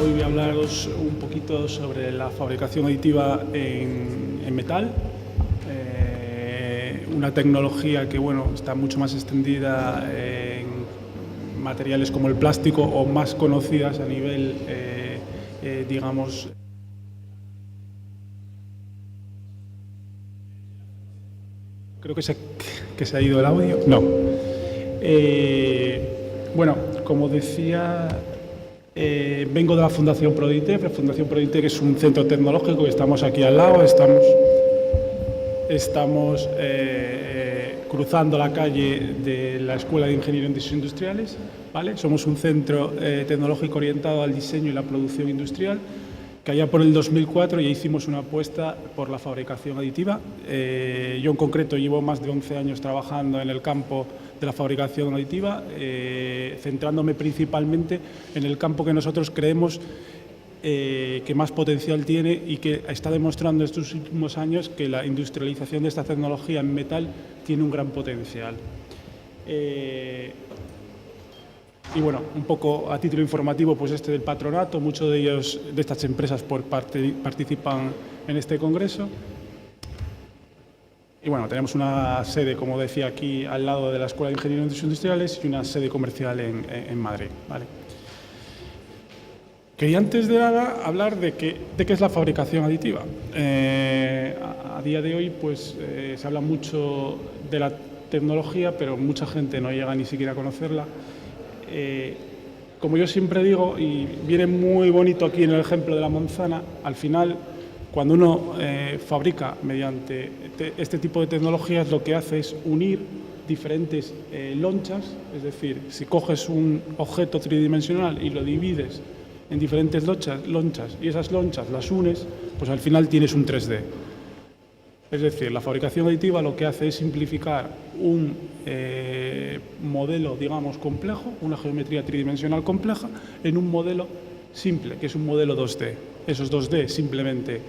Hoy voy a hablaros un poquito sobre la fabricación aditiva en metal, una tecnología que está mucho más extendida en materiales como el plástico o más conocidas a nivel, digamos, creo que se ha ido el audio. No. Bueno, como decía, vengo de la Fundación Proditec. La Fundación Proditec es un centro tecnológico que estamos aquí al lado. Estamos cruzando la calle de la Escuela de Ingeniería en Diseños Industriales, ¿vale? Somos un centro tecnológico orientado al diseño y la producción industrial, que allá por el 2004 ya hicimos una apuesta por la fabricación aditiva. Yo en concreto llevo más de 11 años trabajando en el campo de la fabricación aditiva, centrándome principalmente en el campo que nosotros creemos que más potencial tiene y que está demostrando estos últimos años que la industrialización de esta tecnología en metal tiene un gran potencial. Y bueno, un poco a título informativo, pues del patronato, muchos de ellos, de estas empresas, participan en este congreso. Y bueno, tenemos una sede, como decía, aquí al lado de la Escuela de Ingeniería en Diseños Industriales y una sede comercial en Madrid, ¿vale? Quería antes de nada hablar de qué es la fabricación aditiva. A día de hoy pues, se habla mucho de la tecnología, pero mucha gente no llega ni siquiera a conocerla. Como yo siempre digo, y viene muy bonito aquí en el ejemplo de la manzana, al final, cuando uno fabrica mediante este tipo de tecnologías, lo que hace es unir diferentes lonchas, es decir, si coges un objeto tridimensional y lo divides en diferentes lonchas y esas lonchas las unes, pues al final tienes un 3D. Es decir, la fabricación aditiva lo que hace es simplificar un modelo, digamos, complejo, una geometría tridimensional compleja, en un modelo simple, que es un modelo 2D. Esos 2D, simplemente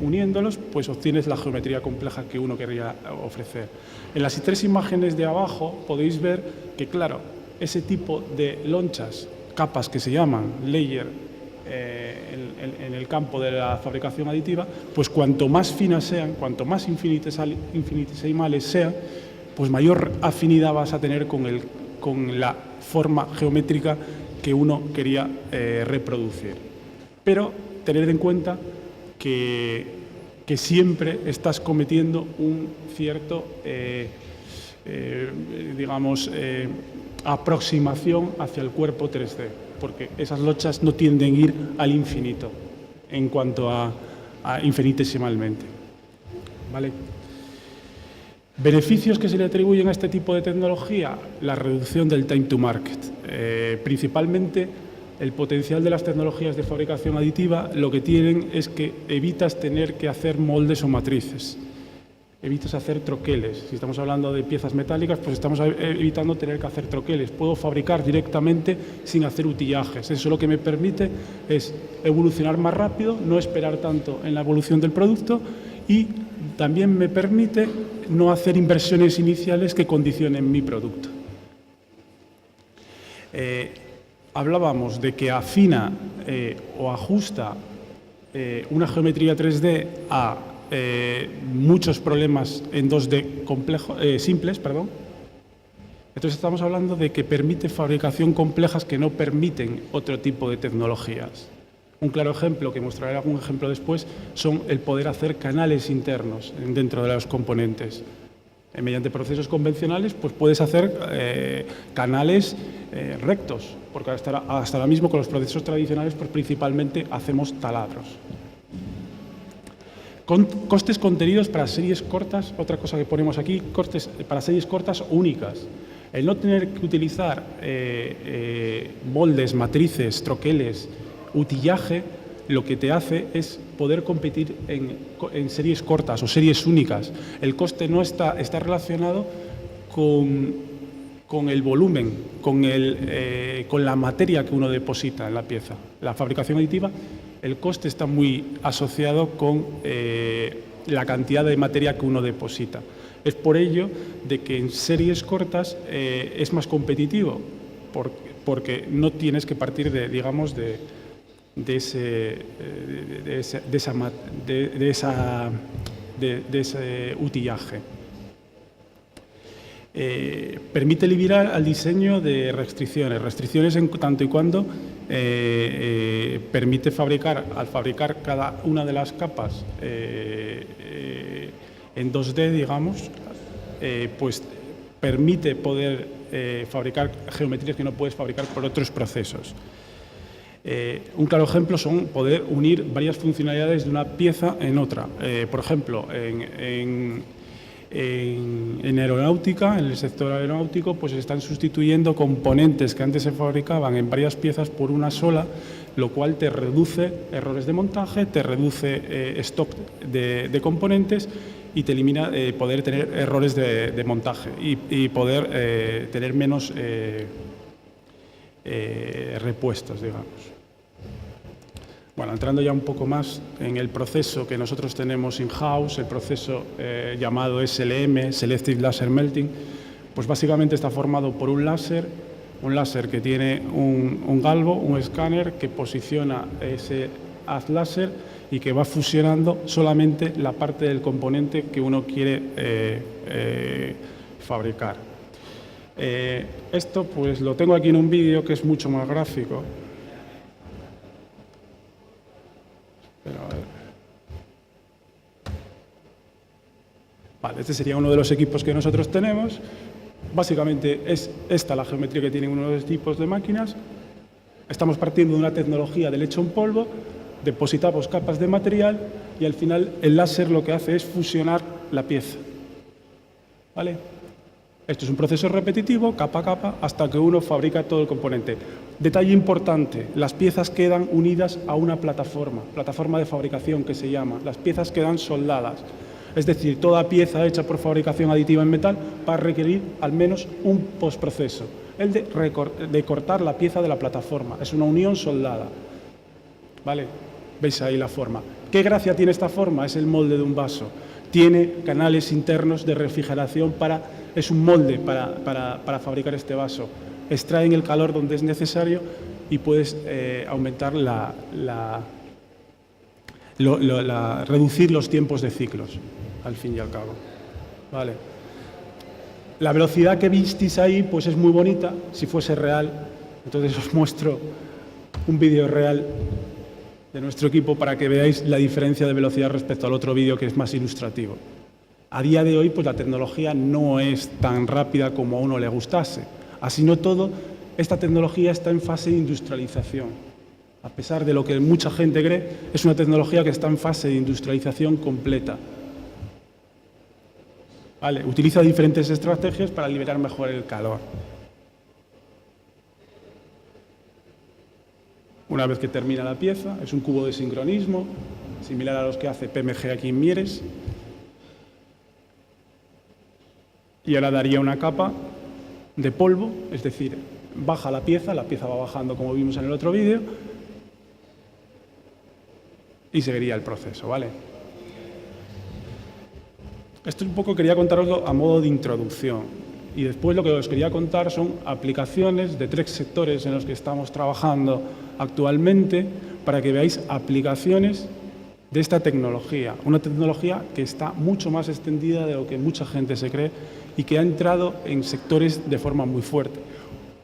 uniéndolos, pues obtienes la geometría compleja que uno querría ofrecer. En las 3 imágenes de abajo podéis ver que, claro, ese tipo de lonchas, capas que se llaman layer, en el campo de la fabricación aditiva, pues cuanto más finas sean, cuanto más infinitesimales sean, pues mayor afinidad vas a tener con la forma geométrica que uno quería reproducir. Pero tener en cuenta que siempre estás cometiendo un cierto, digamos, aproximación hacia el cuerpo 3D, porque esas lonchas no tienden a ir al infinito en cuanto a infinitesimalmente, ¿vale? ¿Beneficios que se le atribuyen a este tipo de tecnología? La reducción del time to market. Principalmente, el potencial de las tecnologías de fabricación aditiva lo que tienen es que evitas tener que hacer moldes o matrices. Evitas hacer troqueles. Si estamos hablando de piezas metálicas, pues estamos evitando tener que hacer troqueles. Puedo fabricar directamente sin hacer utillajes. Eso lo que me permite es evolucionar más rápido, no esperar tanto en la evolución del producto y también me permite no hacer inversiones iniciales que condicionen mi producto. Hablábamos de que afina o ajusta una geometría 3D a muchos problemas en 2D simples, perdón. Entonces estamos hablando de que permite fabricación complejas que no permiten otro tipo de tecnologías. Un claro ejemplo, que mostraré algún ejemplo después, son el poder hacer canales internos dentro de los componentes. Mediante procesos convencionales pues puedes hacer canales rectos, porque hasta ahora mismo con los procesos tradicionales pues principalmente hacemos taladros. Costes contenidos para series cortas, otra cosa que ponemos aquí, costes para series cortas únicas. El no tener que utilizar moldes, matrices, troqueles, utillaje, lo que te hace es poder competir en series cortas o series únicas. El coste no está relacionado con el volumen, con la materia que uno deposita en la pieza. La fabricación aditiva, el coste está muy asociado con la cantidad de materia que uno deposita. Es por ello de que en series cortas es más competitivo, porque no tienes que partir de, digamos, ese utillaje. Permite liberar al diseño de restricciones en tanto y cuando permite fabricar, al fabricar cada una de las capas en 2D, digamos, pues permite poder fabricar geometrías que no puedes fabricar por otros procesos. Un claro ejemplo son poder unir varias funcionalidades de una pieza en otra. Por ejemplo, en aeronáutica, en el sector aeronáutico, pues se están sustituyendo componentes que antes se fabricaban en varias piezas por una sola, lo cual te reduce errores de montaje, te reduce stock de componentes y te elimina poder tener errores de montaje y poder tener menos repuestos, digamos. Bueno, entrando ya un poco más en el proceso que nosotros tenemos in-house, el proceso llamado SLM, Selective Laser Melting, pues básicamente está formado por un láser que tiene un galvo, un escáner que posiciona ese haz láser y que va fusionando solamente la parte del componente que uno quiere fabricar. Esto pues lo tengo aquí en un vídeo que es mucho más gráfico. Pero a ver. Vale, este sería uno de los equipos que nosotros tenemos. Básicamente es esta la geometría que tienen uno de los tipos de máquinas. Estamos partiendo de una tecnología de leche en polvo, depositamos capas de material y al final el láser lo que hace es fusionar la pieza. ¿Vale? Esto es un proceso repetitivo, capa a capa, hasta que uno fabrica todo el componente. Detalle importante, las piezas quedan unidas a una plataforma de fabricación que se llama. Las piezas quedan soldadas. Es decir, toda pieza hecha por fabricación aditiva en metal va a requerir al menos un postproceso, el de cortar la pieza de la plataforma. Es una unión soldada. ¿Vale? ¿Veis ahí la forma? ¿Qué gracia tiene esta forma? Es el molde de un vaso. Tiene canales internos de refrigeración es un molde para fabricar este vaso. Extraen el calor donde es necesario y puedes aumentar reducir los tiempos de ciclos, al fin y al cabo. ¿Vale? La velocidad que visteis ahí pues es muy bonita, si fuese real. Entonces os muestro un vídeo real de nuestro equipo para que veáis la diferencia de velocidad respecto al otro vídeo que es más ilustrativo. A día de hoy pues la tecnología no es tan rápida como a uno le gustase. Así no todo, esta tecnología está en fase de industrialización. A pesar de lo que mucha gente cree, es una tecnología que está en fase de industrialización completa. ¿Vale? Utiliza diferentes estrategias para liberar mejor el calor. Una vez que termina la pieza, es un cubo de sincronismo, similar a los que hace PMG aquí en Mieres. Y ahora daría una capa de polvo, es decir, baja la pieza va bajando como vimos en el otro vídeo y seguiría el proceso, ¿vale? Esto un poco quería contaroslo a modo de introducción y después lo que os quería contar son aplicaciones de 3 sectores en los que estamos trabajando actualmente para que veáis aplicaciones de esta tecnología, una tecnología que está mucho más extendida de lo que mucha gente se cree y que ha entrado en sectores de forma muy fuerte.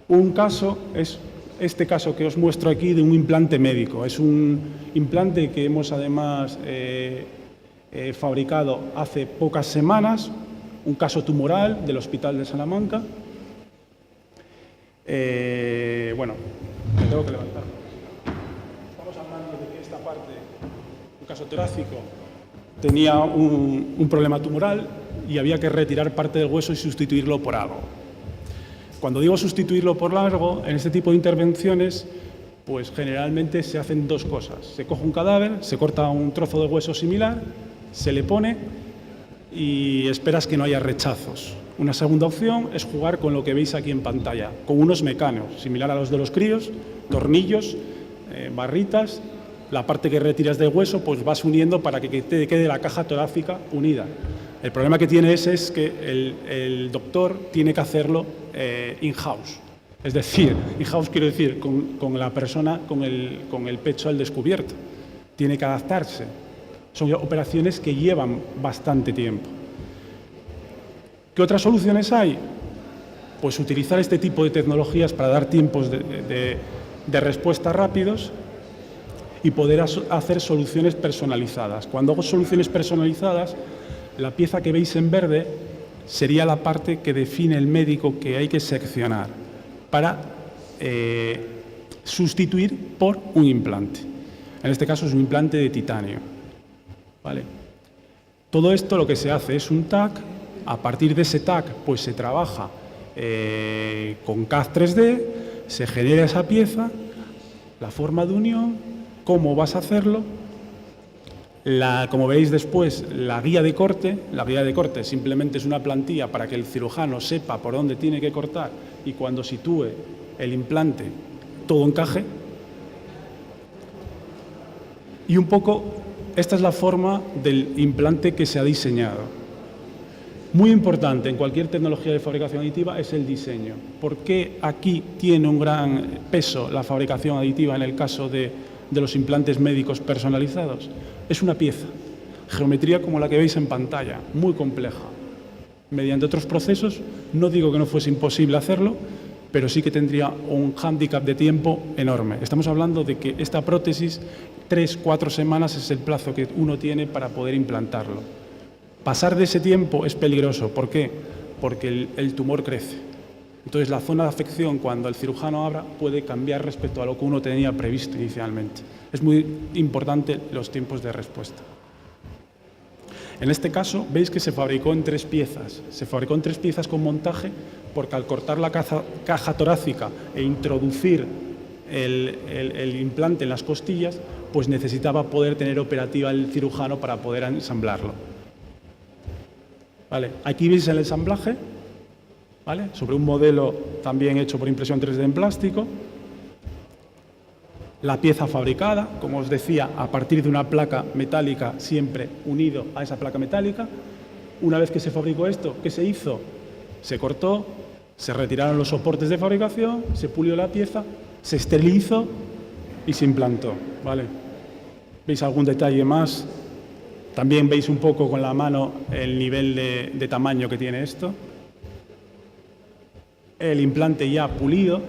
Un caso es este caso que os muestro aquí de un implante médico. Es un implante que hemos además fabricado hace pocas semanas, un caso tumoral del Hospital de Salamanca. Bueno, me tengo que levantar. Estamos hablando de que esta parte, un caso torácico, tenía un problema tumoral y había que retirar parte del hueso y sustituirlo por algo. Cuando digo sustituirlo por algo, en este tipo de intervenciones, pues generalmente se hacen 2 cosas. Se coge un cadáver, se corta un trozo de hueso similar, se le pone y esperas que no haya rechazos. Una segunda opción es jugar con lo que veis aquí en pantalla, con unos mecanos, similar a los de los críos, tornillos, barritas. La parte que retiras del hueso, pues vas uniendo para que te quede la caja torácica unida. El problema que tiene es que el doctor tiene que hacerlo in-house. Es decir, in-house quiero decir, con la persona con el pecho al descubierto. Tiene que adaptarse. Son operaciones que llevan bastante tiempo. ¿Qué otras soluciones hay? Pues utilizar este tipo de tecnologías para dar tiempos de respuesta rápidos y poder hacer soluciones personalizadas. Cuando hago soluciones personalizadas, la pieza que veis en verde sería la parte que define el médico que hay que seccionar para sustituir por un implante. En este caso es un implante de titanio. ¿Vale? Todo esto lo que se hace es un TAC. A partir de ese TAC pues se trabaja con CAD 3D, se genera esa pieza, la forma de unión, cómo vas a hacerlo. Como veréis después, la guía de corte simplemente es una plantilla para que el cirujano sepa por dónde tiene que cortar y cuando sitúe el implante todo encaje. Y un poco esta es la forma del implante que se ha diseñado. Muy importante en cualquier tecnología de fabricación aditiva es el diseño. ¿Por qué aquí tiene un gran peso la fabricación aditiva en el caso de los implantes médicos personalizados? Es una pieza, geometría como la que veis en pantalla, muy compleja. Mediante otros procesos, no digo que no fuese imposible hacerlo, pero sí que tendría un hándicap de tiempo enorme. Estamos hablando de que esta prótesis, 3-4 semanas es el plazo que uno tiene para poder implantarlo. Pasar de ese tiempo es peligroso. ¿Por qué? Porque el tumor crece. Entonces, la zona de afección, cuando el cirujano abra, puede cambiar respecto a lo que uno tenía previsto inicialmente. Es muy importante los tiempos de respuesta. En este caso, veis que se fabricó en 3 piezas. Se fabricó en 3 piezas con montaje porque al cortar la caja torácica e introducir el implante en las costillas, pues necesitaba poder tener operativa el cirujano para poder ensamblarlo. ¿Vale? Aquí veis el ensamblaje, ¿vale? Sobre un modelo también hecho por impresión 3D en plástico. La pieza fabricada, como os decía, a partir de una placa metálica siempre unido a esa placa metálica. Una vez que se fabricó esto, ¿qué se hizo? Se cortó, se retiraron los soportes de fabricación, se pulió la pieza, se esterilizó y se implantó. ¿Vale? ¿Veis algún detalle más? También veis un poco con la mano el nivel de tamaño que tiene esto. El implante ya pulido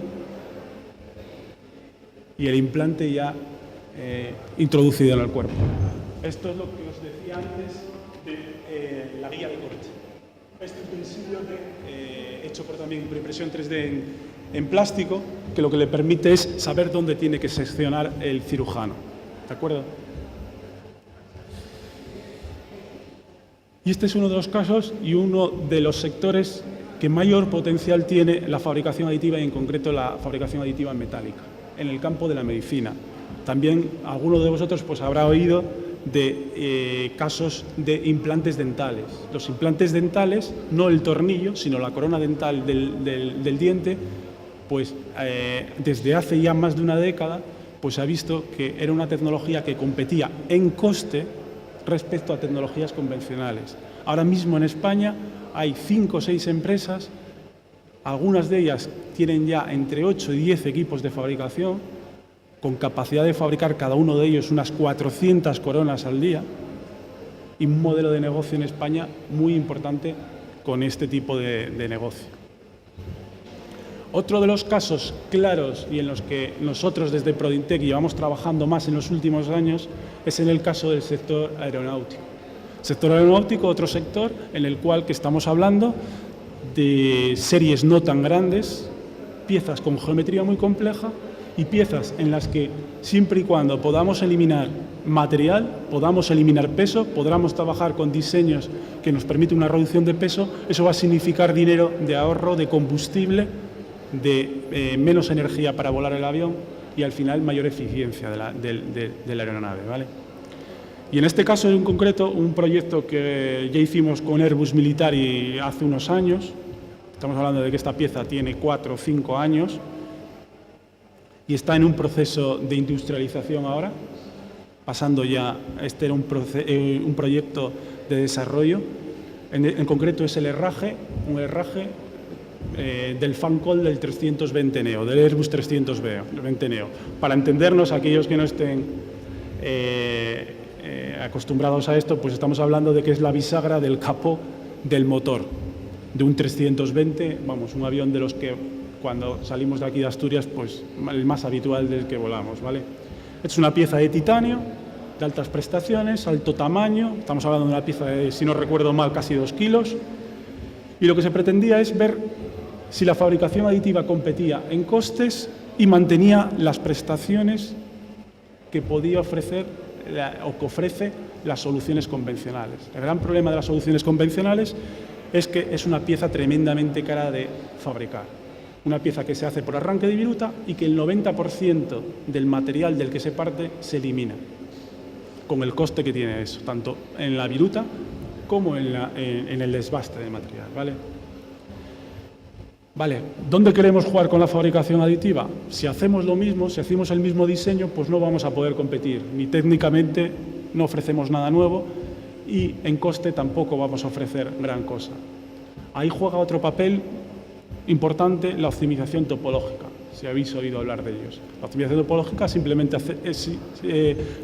y el implante ya introducido en el cuerpo. Esto es lo que os decía antes de la guía de corte. Este utensilio hecho también por impresión 3D en plástico, que lo que le permite es saber dónde tiene que seccionar el cirujano. ¿De acuerdo? Y este es uno de los casos y uno de los sectores que mayor potencial tiene la fabricación aditiva y en concreto la fabricación aditiva metálica, en el campo de la medicina. También alguno de vosotros pues habrá oído de casos de implantes dentales. Los implantes dentales, no el tornillo, sino la corona dental del diente, pues desde hace ya más de una década pues se ha visto que era una tecnología que competía en coste respecto a tecnologías convencionales. Ahora mismo en España hay 5 o 6 empresas, algunas de ellas tienen ya entre 8 y 10 equipos de fabricación, con capacidad de fabricar cada uno de ellos unas 400 coronas al día, y un modelo de negocio en España muy importante con este tipo de negocio. Otro de los casos claros y en los que nosotros desde Prodintec llevamos trabajando más en los últimos años es en el caso del sector aeronáutico. Sector aeronáutico, otro sector en el cual que estamos hablando de series no tan grandes, piezas con geometría muy compleja y piezas en las que siempre y cuando podamos eliminar material, podamos eliminar peso, podamos trabajar con diseños que nos permiten una reducción de peso, eso va a significar dinero de ahorro, de combustible, de menos energía para volar el avión y al final mayor eficiencia de la aeronave, ¿vale? Y en este caso en concreto, un proyecto que ya hicimos con Airbus Military hace unos años, estamos hablando de que esta pieza tiene 4 o 5 años y está en un proceso de industrialización ahora, pasando ya, este era un proyecto de desarrollo, en concreto es el herraje, un herraje del fan call del 320 Neo, del Airbus 320 Neo. Para entendernos, aquellos que no estén acostumbrados a esto, pues estamos hablando de que es la bisagra del capó del motor de un 320, vamos, un avión de los que cuando salimos de aquí de Asturias, pues el más habitual del que volamos, ¿vale? Es una pieza de titanio de altas prestaciones, alto tamaño, estamos hablando de una pieza de, si no recuerdo mal, casi 2 kilos, y lo que se pretendía es ver si la fabricación aditiva competía en costes y mantenía las prestaciones que podía ofrecer o que ofrece las soluciones convencionales. El gran problema de las soluciones convencionales es que es una pieza tremendamente cara de fabricar. Una pieza que se hace por arranque de viruta y que el 90% del material del que se parte se elimina, con el coste que tiene eso, tanto en la viruta como en el desbaste de material, ¿vale? Vale, ¿dónde queremos jugar con la fabricación aditiva? Si hacemos lo mismo, si hacemos el mismo diseño, pues no vamos a poder competir, ni técnicamente no ofrecemos nada nuevo y en coste tampoco vamos a ofrecer gran cosa. Ahí juega otro papel importante la optimización topológica, si habéis oído hablar de ellos. La optimización topológica simplemente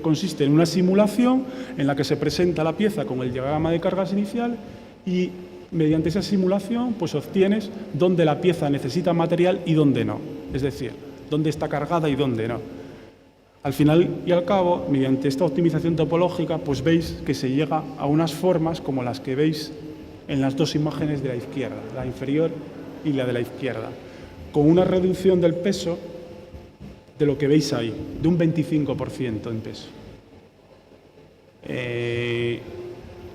consiste en una simulación en la que se presenta la pieza con el diagrama de cargas inicial y mediante esa simulación pues obtienes dónde la pieza necesita material y dónde no. Es decir, dónde está cargada y dónde no. Al final y al cabo, mediante esta optimización topológica, pues veis que se llega a unas formas como las que veis en las dos imágenes de la izquierda, la inferior y la de la izquierda, con una reducción del peso de lo que veis ahí, de un 25% en peso.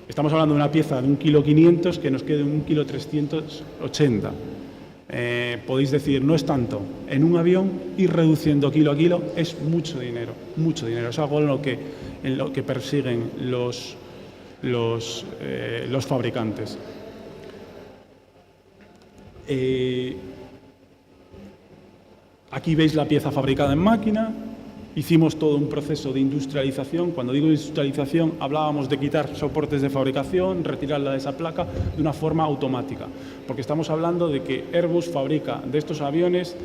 Estamos hablando de una pieza de 1,5 kg que nos quede 1,380 kg. Podéis decir, no es tanto. En un avión, ir reduciendo kilo a kilo es mucho dinero, mucho dinero. Es algo en lo que persiguen los fabricantes. Aquí veis la pieza fabricada en máquina. Hicimos todo un proceso de industrialización. Cuando digo industrialización, hablábamos de quitar soportes de fabricación, retirarla de esa placa de una forma automática. Porque estamos hablando de que Airbus fabrica de estos aviones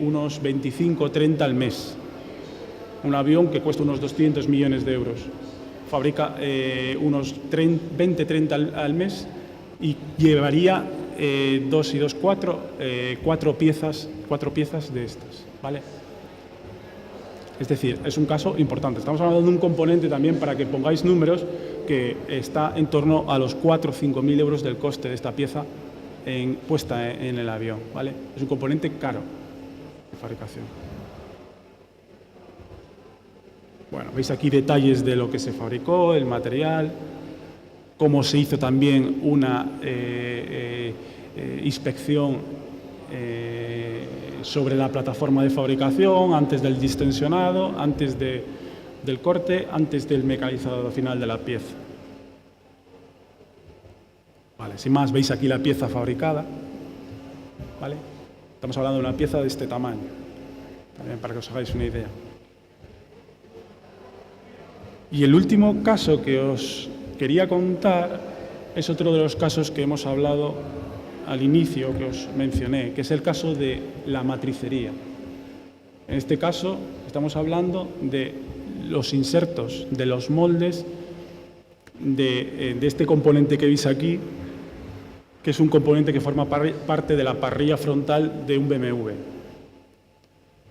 unos 25 o 30 al mes. Un avión que cuesta unos 200 millones de euros. Fabrica unos 20-30 al mes y llevaría 2 y 2, 4 piezas de estas, ¿vale? Es decir, es un caso importante. Estamos hablando de un componente también, para que pongáis números, que está en torno a los 4 o 5.000 euros del coste de esta pieza puesta en el avión, ¿vale? Es un componente caro de fabricación. Bueno, veis aquí detalles de lo que se fabricó, el material, cómo se hizo también una inspección sobre la plataforma de fabricación, antes del distensionado, antes del corte, antes del mecanizado final de la pieza. Vale, sin más, veis aquí la pieza fabricada, ¿vale? Estamos hablando de una pieza de este tamaño, también para que os hagáis una idea. Y el último caso que os quería contar es otro de los casos que hemos hablado al inicio, que os mencioné, que es el caso de la matricería. En este caso estamos hablando de los insertos, de los moldes de este componente que veis aquí, que es un componente que forma parte de la parrilla frontal de un BMW,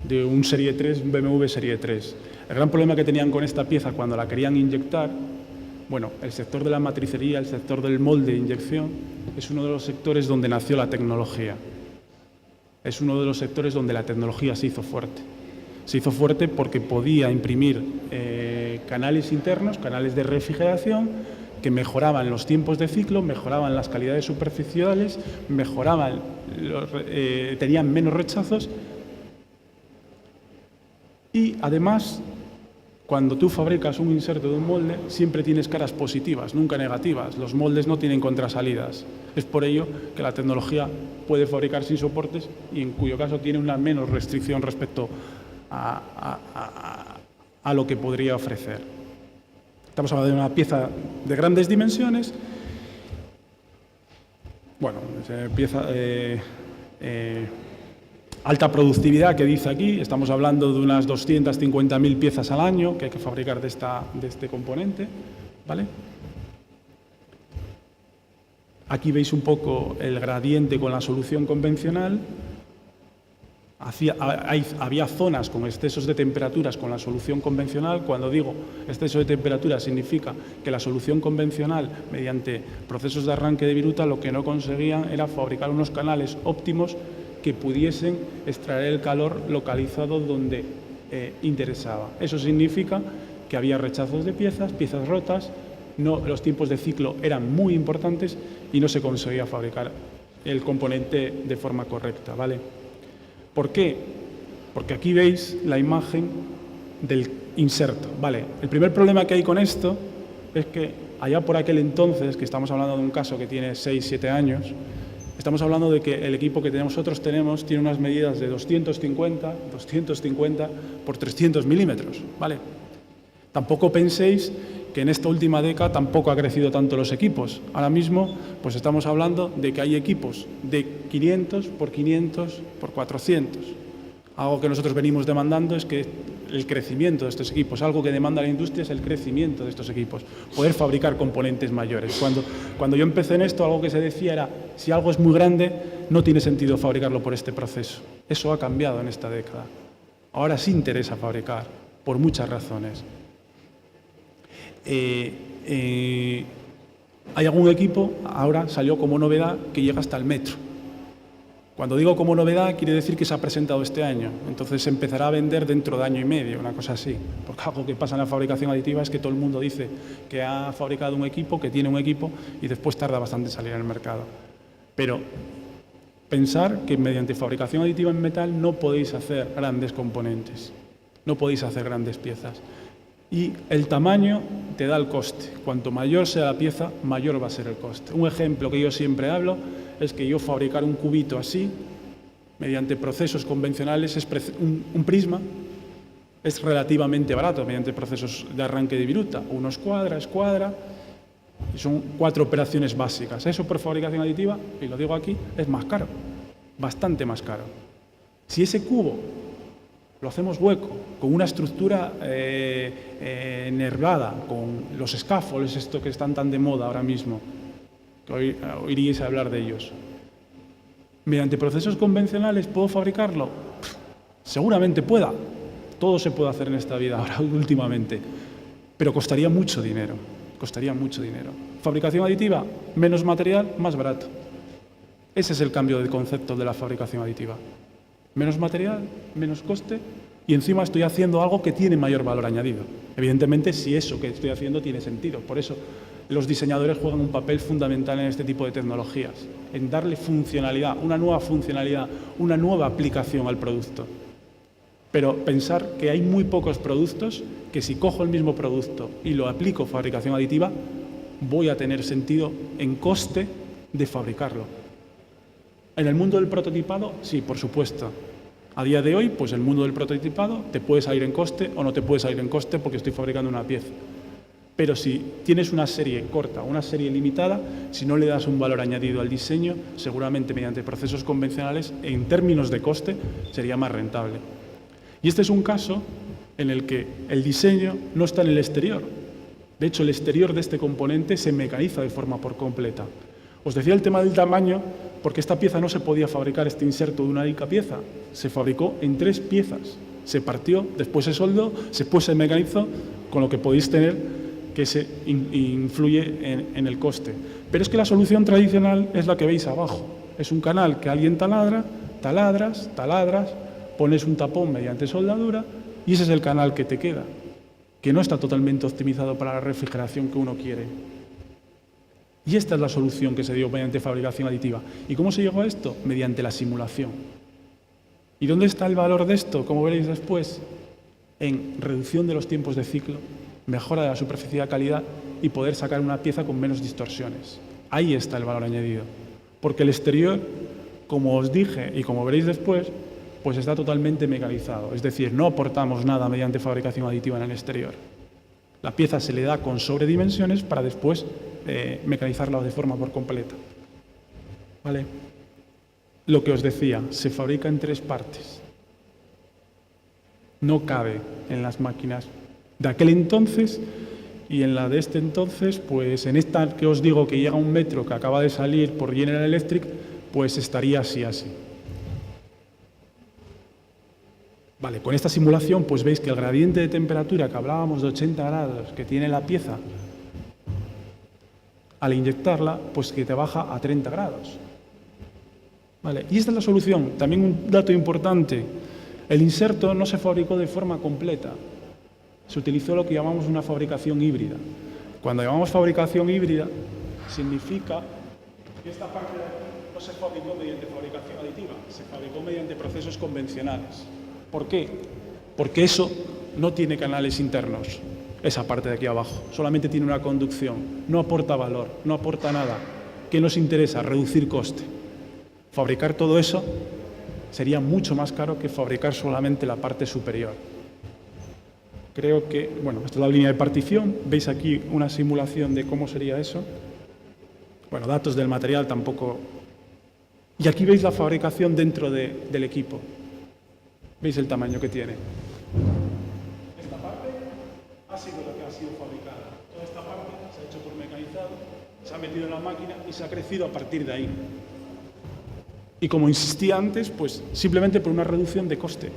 de un Serie 3, un BMW Serie 3. El gran problema que tenían con esta pieza cuando la querían inyectar, bueno, el sector de la matricería, el sector del molde de inyección, es uno de los sectores donde nació la tecnología. Es uno de los sectores donde la tecnología se hizo fuerte. Se hizo fuerte porque podía imprimir canales internos, canales de refrigeración, que mejoraban los tiempos de ciclo, mejoraban las calidades superficiales, tenían menos rechazos y además, cuando tú fabricas un inserto de un molde, siempre tienes caras positivas, nunca negativas. Los moldes no tienen contrasalidas. Es por ello que la tecnología puede fabricar sin soportes y en cuyo caso tiene una menos restricción respecto a lo que podría ofrecer. Estamos hablando de una pieza de grandes dimensiones Bueno, se empieza alta productividad que dice aquí, estamos hablando de unas 250.000 piezas al año que hay que fabricar de este componente, ¿vale? Aquí veis un poco el gradiente con la solución convencional. Había zonas con excesos de temperaturas con la solución convencional. Cuando digo exceso de temperatura significa que la solución convencional, mediante procesos de arranque de viruta, lo que no conseguían era fabricar unos canales óptimos que pudiesen extraer el calor localizado donde interesaba. Eso significa que había rechazos de piezas rotas, los tiempos de ciclo eran muy importantes y no se conseguía fabricar el componente de forma correcta, ¿vale? ¿Por qué? Porque aquí veis la imagen del inserto, ¿vale? El primer problema que hay con esto es que allá por aquel entonces, que estamos hablando de un caso que tiene 6-7 años, estamos hablando de que el equipo que nosotros tenemos tiene unas medidas de 250 por 300 milímetros, ¿vale? Tampoco penséis que en esta última década tampoco ha crecido tanto los equipos. Ahora mismo pues estamos hablando de que hay equipos de 500 por 500 por 400. Algo que nosotros venimos demandando es que el crecimiento de estos equipos, algo que demanda la industria es el crecimiento de estos equipos, poder fabricar componentes mayores. Cuando yo empecé en esto, algo que se decía era, si algo es muy grande, no tiene sentido fabricarlo por este proceso. Eso ha cambiado en esta década. Ahora sí interesa fabricar, por muchas razones. Hay algún equipo, ahora salió como novedad, que llega hasta el metro. Cuando digo como novedad, quiere decir que se ha presentado este año. Entonces se empezará a vender dentro de año y medio, una cosa así. Porque algo que pasa en la fabricación aditiva es que todo el mundo dice que ha fabricado un equipo, que tiene un equipo, y después tarda bastante en salir al mercado. Pero pensar que mediante fabricación aditiva en metal no podéis hacer grandes componentes, no podéis hacer grandes piezas. Y el tamaño te da el coste. Cuanto mayor sea la pieza, mayor va a ser el coste. Un ejemplo que yo siempre hablo es que yo fabricar un cubito así, mediante procesos convencionales, un prisma, es relativamente barato, mediante procesos de arranque de viruta. Uno escuadra, y son 4 operaciones básicas. Eso por fabricación aditiva, y lo digo aquí, es más caro, bastante más caro. Si ese cubo lo hacemos hueco, con una estructura nervada, con los scaffolds, esto que están tan de moda ahora mismo, que oiríais hablar de ellos. ¿Mediante procesos convencionales puedo fabricarlo? Seguramente pueda. Todo se puede hacer en esta vida ahora últimamente, pero costaría mucho dinero. Fabricación aditiva, menos material, más barato. Ese es el cambio de concepto de la fabricación aditiva. Menos material, menos coste, y encima estoy haciendo algo que tiene mayor valor añadido. Evidentemente, si eso que estoy haciendo tiene sentido. Por eso los diseñadores juegan un papel fundamental en este tipo de tecnologías, en darle funcionalidad, una nueva aplicación al producto. Pero pensar que hay muy pocos productos que si cojo el mismo producto y lo aplico fabricación aditiva, voy a tener sentido en coste de fabricarlo. En el mundo del prototipado, sí, por supuesto. A día de hoy, pues el mundo del prototipado te puede salir en coste o no te puede salir en coste porque estoy fabricando una pieza. Pero si tienes una serie corta, una serie limitada, si no le das un valor añadido al diseño, seguramente mediante procesos convencionales, en términos de coste, sería más rentable. Y este es un caso en el que el diseño no está en el exterior. De hecho, el exterior de este componente se mecaniza de forma por completa. Os decía el tema del tamaño porque esta pieza no se podía fabricar, este inserto de una única pieza. Se fabricó en 3 piezas. Se partió, después se soldó, después se mecanizó, con lo que podéis tener que se influye en el coste. Pero es que la solución tradicional es la que veis abajo. Es un canal que alguien taladra, taladras, pones un tapón mediante soldadura y ese es el canal que te queda, que no está totalmente optimizado para la refrigeración que uno quiere. Y esta es la solución que se dio mediante fabricación aditiva. ¿Y cómo se llegó a esto? Mediante la simulación. ¿Y dónde está el valor de esto? Como veréis después, en reducción de los tiempos de ciclo, mejora de la superficie de calidad y poder sacar una pieza con menos distorsiones. Ahí está el valor añadido. Porque el exterior, como os dije y como veréis después, pues está totalmente mecanizado. Es decir, no aportamos nada mediante fabricación aditiva en el exterior. La pieza se le da con sobredimensiones para después mecanizarla de forma por completa. ¿vale? Lo que os decía, se fabrica en 3 partes. No cabe en las máquinas de aquel entonces y en la de este entonces, pues en esta que os digo que llega a 1 metro, que acaba de salir por General Electric, pues estaría así. Vale, con esta simulación pues veis que el gradiente de temperatura que hablábamos de 80 grados que tiene la pieza, al inyectarla, pues que te baja a 30 grados. Vale, y esta es la solución. También un dato importante, el inserto no se fabricó de forma completa. Se utilizó lo que llamamos una fabricación híbrida. Cuando llamamos fabricación híbrida, significa que esta parte de aquí no se fabricó mediante fabricación aditiva, se fabricó mediante procesos convencionales. ¿Por qué? Porque eso no tiene canales internos, esa parte de aquí abajo. Solamente tiene una conducción, no aporta valor, no aporta nada. ¿Qué nos interesa? Reducir coste. Fabricar todo eso sería mucho más caro que fabricar solamente la parte superior. Creo que, bueno, esta es la línea de partición. Veis aquí una simulación de cómo sería eso. Bueno, datos del material tampoco. Y aquí veis la fabricación dentro del equipo. ¿Veis el tamaño que tiene? Esta parte ha sido lo que ha sido fabricada. Toda esta parte se ha hecho por mecanizado, se ha metido en la máquina y se ha crecido a partir de ahí. Y como insistía antes, pues simplemente por una reducción de coste.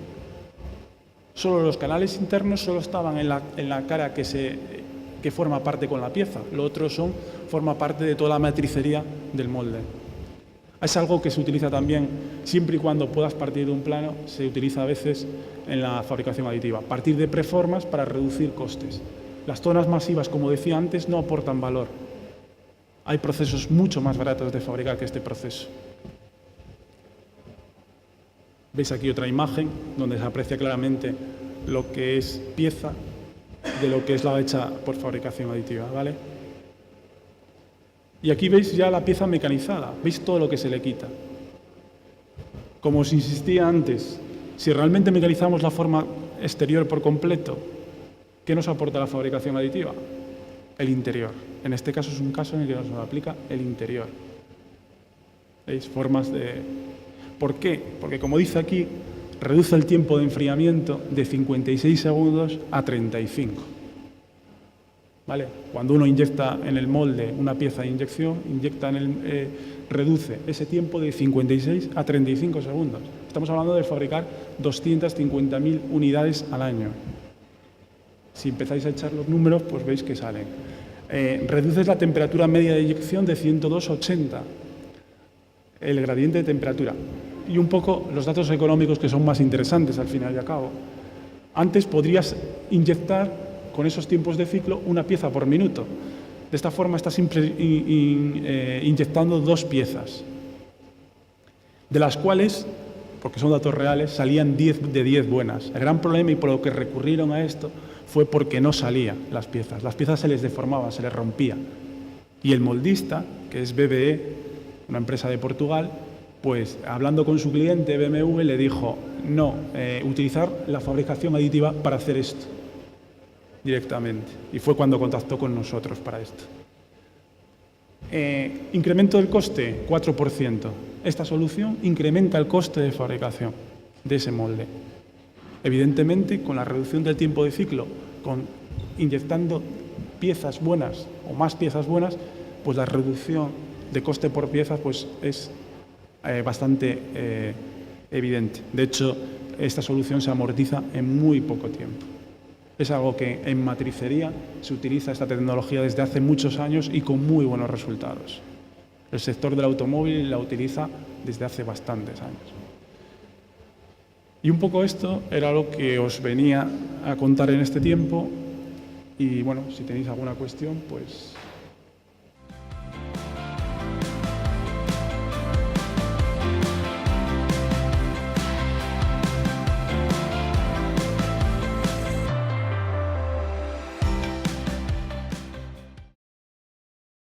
Solo los canales internos solo estaban en la cara que forma parte con la pieza. Lo otro forma parte de toda la matricería del molde. Es algo que se utiliza también, siempre y cuando puedas partir de un plano, se utiliza a veces en la fabricación aditiva. Partir de preformas para reducir costes. Las zonas masivas, como decía antes, no aportan valor. Hay procesos mucho más baratos de fabricar que este proceso. Veis aquí otra imagen donde se aprecia claramente lo que es pieza de lo que es la hecha por fabricación aditiva, ¿vale? Y aquí veis ya la pieza mecanizada, veis todo lo que se le quita. Como os insistía antes, si realmente mecanizamos la forma exterior por completo, ¿qué nos aporta la fabricación aditiva? El interior. En este caso es un caso en el que nos aplica el interior. ¿Veis? Formas de... ¿Por qué? Porque, como dice aquí, reduce el tiempo de enfriamiento de 56 segundos a 35. ¿Vale? Cuando uno inyecta en el molde una pieza de inyección, reduce ese tiempo de 56 a 35 segundos. Estamos hablando de fabricar 250.000 unidades al año. Si empezáis a echar los números, pues veis que salen. Reduces la temperatura media de inyección de 102 a 80. El gradiente de temperatura. Y un poco los datos económicos que son más interesantes al final y al cabo. Antes podrías inyectar con esos tiempos de ciclo una pieza por minuto. De esta forma estás inyectando 2 piezas, de las cuales, porque son datos reales, salían 10 de 10 buenas. El gran problema y por lo que recurrieron a esto fue porque no salían las piezas. Las piezas se les deformaban, se les rompía. Y el moldista, que es BBE, una empresa de Portugal, pues hablando con su cliente BMW le dijo no, utilizar la fabricación aditiva para hacer esto directamente. Y fue cuando contactó con nosotros para esto. Incremento del coste, 4%. Esta solución incrementa el coste de fabricación de ese molde. Evidentemente, con la reducción del tiempo de ciclo, inyectando piezas buenas o más piezas buenas, pues la reducción de coste por pieza pues es bastante evidente. De hecho, esta solución se amortiza en muy poco tiempo. Es algo que en matricería se utiliza esta tecnología desde hace muchos años y con muy buenos resultados. El sector del automóvil la utiliza desde hace bastantes años. Y un poco esto era lo que os venía a contar en este tiempo. Y bueno, si tenéis alguna cuestión, pues...